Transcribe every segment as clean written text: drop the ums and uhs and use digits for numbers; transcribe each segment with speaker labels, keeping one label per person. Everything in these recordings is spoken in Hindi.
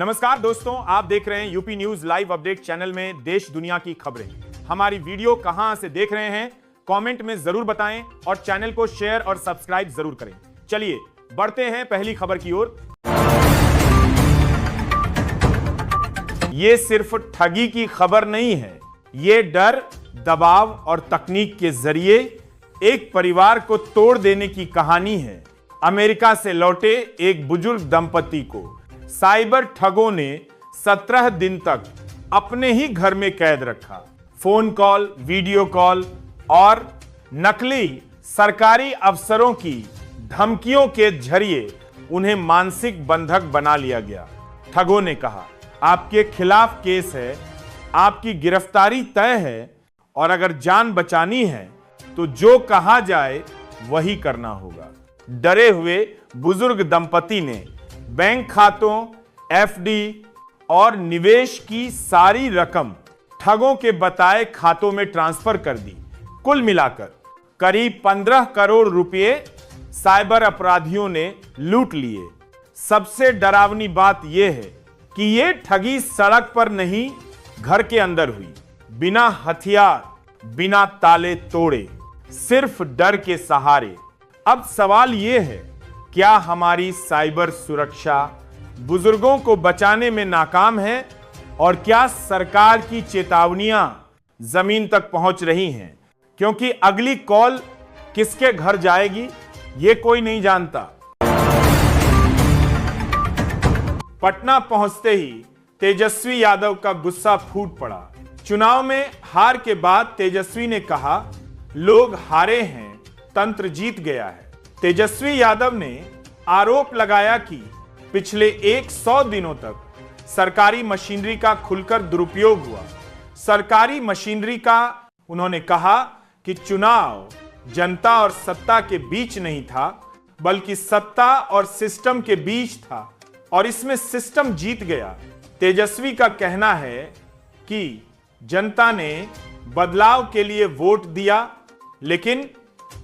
Speaker 1: नमस्कार दोस्तों, आप देख रहे हैं UP news live update channel में देश दुनिया की खबरें। हमारी वीडियो कहां से देख रहे हैं कमेंट में जरूर बताएं और चैनल को शेयर और सब्सक्राइब जरूर करें। चलिए बढ़ते हैं पहली खबर की ओर। यह सिर्फ ठगी की खबर नहीं है, यह डर, दबाव और तकनीक के जरिए एक परिवार को तोड़ देने की कहानी है। अमेरिका से लौटे एक बुजुर्ग दंपति को साइबर ठगों ने 17 दिन तक अपने ही घर में कैद रखा। फोन कॉल, वीडियो कॉल और नकली सरकारी अफसरों की धमकियों के जरिए उन्हें मानसिक बंधक बना लिया गया। ठगों ने कहा, आपके खिलाफ केस है, आपकी गिरफ्तारी तय है और अगर जान बचानी है तो जो कहा जाए वही करना होगा। डरे हुए बुजुर्ग दंपति ने बैंक खातों, एफडी और निवेश की सारी रकम ठगों के बताए खातों में ट्रांसफर कर दी। कुल मिलाकर करीब 15 करोड़ रुपए साइबर अपराधियों ने लूट लिए। सबसे डरावनी बात यह है कि यह ठगी सड़क पर नहीं, घर के अंदर हुई, बिना हथियार, बिना ताले तोड़े, सिर्फ डर के सहारे। अब सवाल यह है, क्या हमारी साइबर सुरक्षा बुजुर्गों को बचाने में नाकाम है और क्या सरकार की चेतावनियां जमीन तक पहुंच रही हैं? क्योंकि अगली कॉल किसके घर जाएगी ये कोई नहीं जानता। पटना पहुंचते ही तेजस्वी यादव का गुस्सा फूट पड़ा। चुनाव में हार के बाद तेजस्वी ने कहा, लोग हारे हैं, तंत्र जीत गया है। तेजस्वी यादव ने आरोप लगाया कि पिछले 100 दिनों तक सरकारी मशीनरी का खुलकर दुरुपयोग हुआ। सरकारी मशीनरी का उन्होंने कहा कि चुनाव जनता और सत्ता के बीच नहीं था, बल्कि सत्ता और सिस्टम के बीच था और इसमें सिस्टम जीत गया। तेजस्वी का कहना है कि जनता ने बदलाव के लिए वोट दिया, लेकिन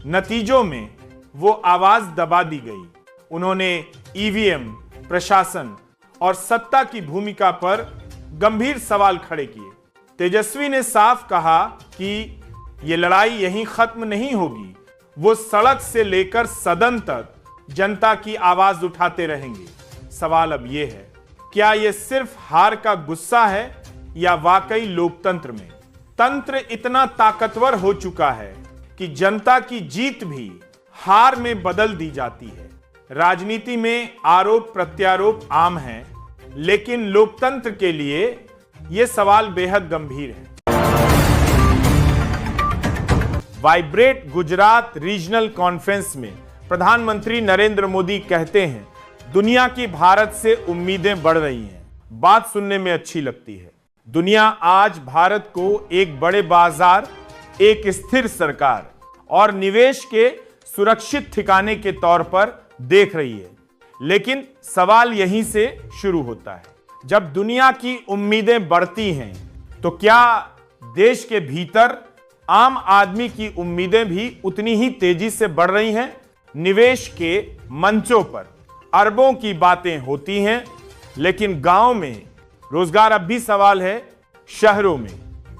Speaker 1: नतीजों में वो आवाज दबा दी गई। उन्होंने ईवीएम, प्रशासन और सत्ता की भूमिका पर गंभीर सवाल खड़े किए। तेजस्वी ने साफ कहा कि ये लड़ाई यहीं खत्म नहीं होगी, वो सड़क से लेकर सदन तक जनता की आवाज उठाते रहेंगे। सवाल अब यह है, क्या यह सिर्फ हार का गुस्सा है या वाकई लोकतंत्र में तंत्र इतना ताकतवर हो चुका है कि जनता की जीत भी हार में बदल दी जाती है? राजनीति में आरोप प्रत्यारोप आम है, लेकिन लोकतंत्र के लिए यह सवाल बेहद गंभीर है। वाइब्रेट गुजरात रीजनल कॉन्फ्रेंस में प्रधानमंत्री नरेंद्र मोदी कहते हैं, दुनिया की भारत से उम्मीदें बढ़ रही हैं। बात सुनने में अच्छी लगती है। दुनिया आज भारत को एक बड़े बाजार, एक स्थिर सरकार और निवेश के सुरक्षित ठिकाने के तौर पर देख रही है। लेकिन सवाल यहीं से शुरू होता है, जब दुनिया की उम्मीदें बढ़ती हैं तो क्या देश के भीतर आम आदमी की उम्मीदें भी उतनी ही तेजी से बढ़ रही हैं? निवेश के मंचों पर अरबों की बातें होती हैं, लेकिन गांव में रोजगार अब भी सवाल है। शहरों में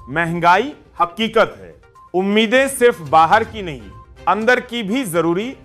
Speaker 1: महंगाई हकीकत है। उम्मीदें सिर्फ बाहर की नहीं, अंदर की भी जरूरी